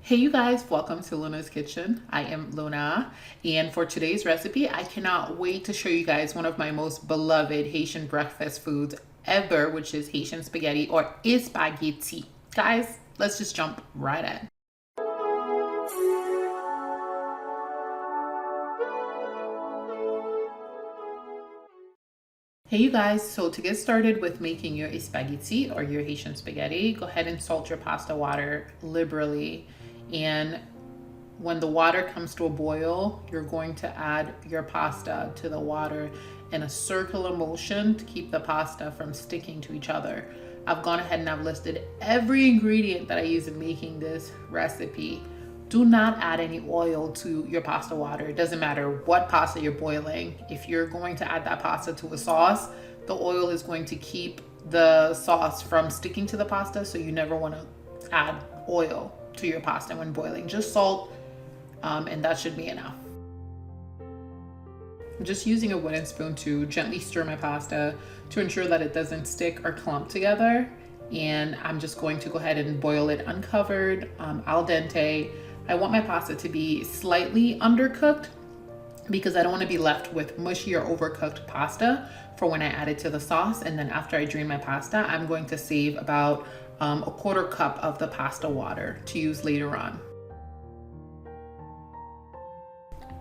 Hey you guys, welcome to Luna's Kitchen. I am Luna, and for today's recipe, I cannot wait to show you guys one of my most beloved Haitian breakfast foods ever, which is Haitian spaghetti or Espageti. Guys, let's just jump right in. Hey you guys, so to get started with making your Espageti or your Haitian spaghetti, go ahead and salt your pasta water liberally. And when the water comes to a boil, you're going to add your pasta to the water in a circular motion to keep the pasta from sticking to each other. I've gone ahead and I've listed every ingredient that I use in making this recipe. Do not add any oil to your pasta water. It doesn't matter what pasta you're boiling. If you're going to add that pasta to a sauce, the oil is going to keep the sauce from sticking to the pasta, so you never want to add oil to your pasta when boiling. Just salt, and that should be enough. I'm just using a wooden spoon to gently stir my pasta to ensure that it doesn't stick or clump together. And I'm just going to go ahead and boil it uncovered, al dente. I want my pasta to be slightly undercooked because I don't want to be left with mushy or overcooked pasta for when I add it to the sauce. And then after I drain my pasta, I'm going to save about a quarter cup of the pasta water to use later on.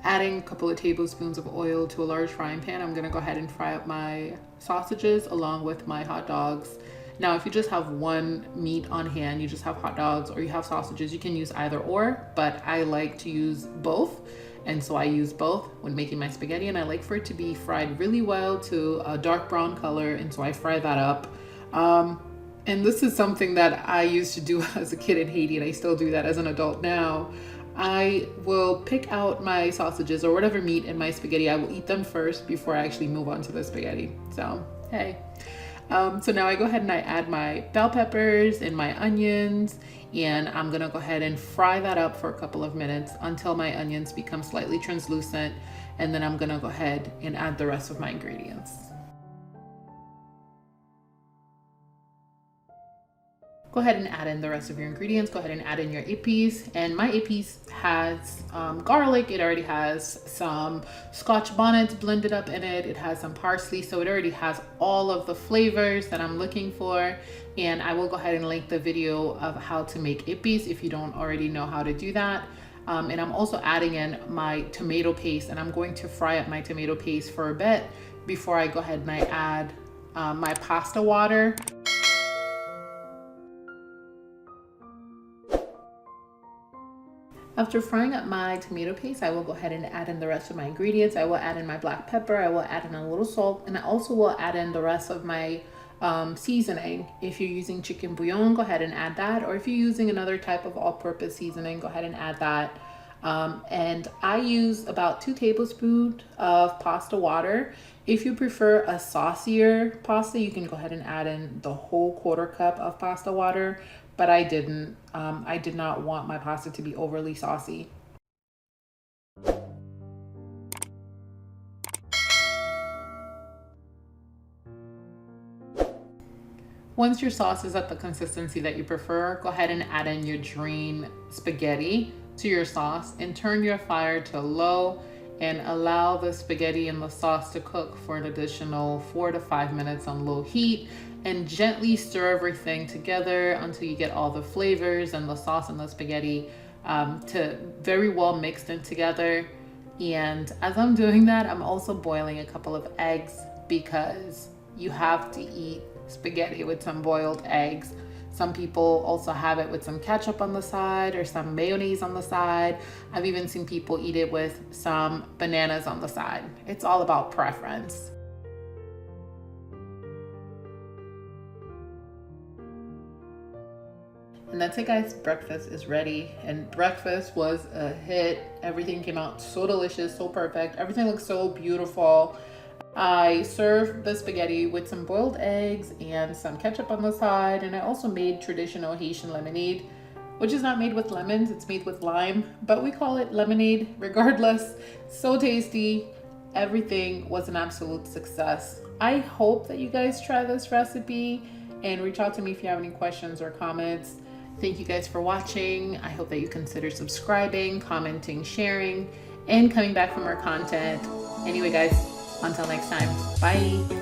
Adding a couple of tablespoons of oil to a large frying pan, I'm gonna go ahead and fry up my sausages along with my hot dogs. Now, if you just have one meat on hand, you just have hot dogs or you have sausages, you can use either or, but I like to use both. And so I use both when making my spaghetti, and I like for it to be fried really well to a dark brown color, and so I fry that up. And this is something that I used to do as a kid in Haiti, and I still do that as an adult now. I will pick out my sausages or whatever meat in my spaghetti. I will eat them first before I actually move on to the spaghetti. So, hey. So now I go ahead and I add my bell peppers and my onions, and I'm gonna go ahead and fry that up for a couple of minutes until my onions become slightly translucent, and then I'm gonna go ahead and add the rest of my ingredients. Go ahead and add in the rest of your ingredients. Go ahead and add in your épices. And my épices has garlic. It already has some Scotch bonnet blended up in it. It has some parsley. So it already has all of the flavors that I'm looking for. And I will go ahead and link the video of how to make épices if you don't already know how to do that. And I'm also adding in my tomato paste, and I'm going to fry up my tomato paste for a bit before I go ahead and I add my pasta water. After frying up my tomato paste, I will go ahead and add in the rest of my ingredients. I will add in my black pepper, I will add in a little salt, and I also will add in the rest of my seasoning. If you're using chicken bouillon, go ahead and add that. Or if you're using another type of all-purpose seasoning, go ahead and add that. And I use about 2 tablespoons of pasta water. If you prefer a saucier pasta, you can go ahead and add in the whole quarter cup of pasta water, but I didn't. I did not want my pasta to be overly saucy. Once your sauce is at the consistency that you prefer, go ahead and add in your drained spaghetti to your sauce and turn your fire to low and allow the spaghetti and the sauce to cook for an additional 4 to 5 minutes on low heat, and gently stir everything together until you get all the flavors and the sauce and the spaghetti to very well mixed in together. And as I'm doing that, I'm also boiling a couple of eggs because you have to eat spaghetti with some boiled eggs. Some people also have it with some ketchup on the side or some mayonnaise on the side. I've even seen people eat it with some bananas on the side. It's all about preference. And that's it, guys. Breakfast is ready, and breakfast was a hit. Everything came out so delicious, so perfect. Everything looks so beautiful. I served the spaghetti with some boiled eggs and some ketchup on the side, and I also made traditional Haitian lemonade, which is not made with lemons, it's made with lime, but we call it lemonade regardless. So tasty. Everything was an absolute success. I hope that you guys try this recipe and reach out to me if you have any questions or comments. Thank you guys for watching. I hope that you consider subscribing, commenting, sharing, and coming back for more content. Anyway, guys, until next time, bye.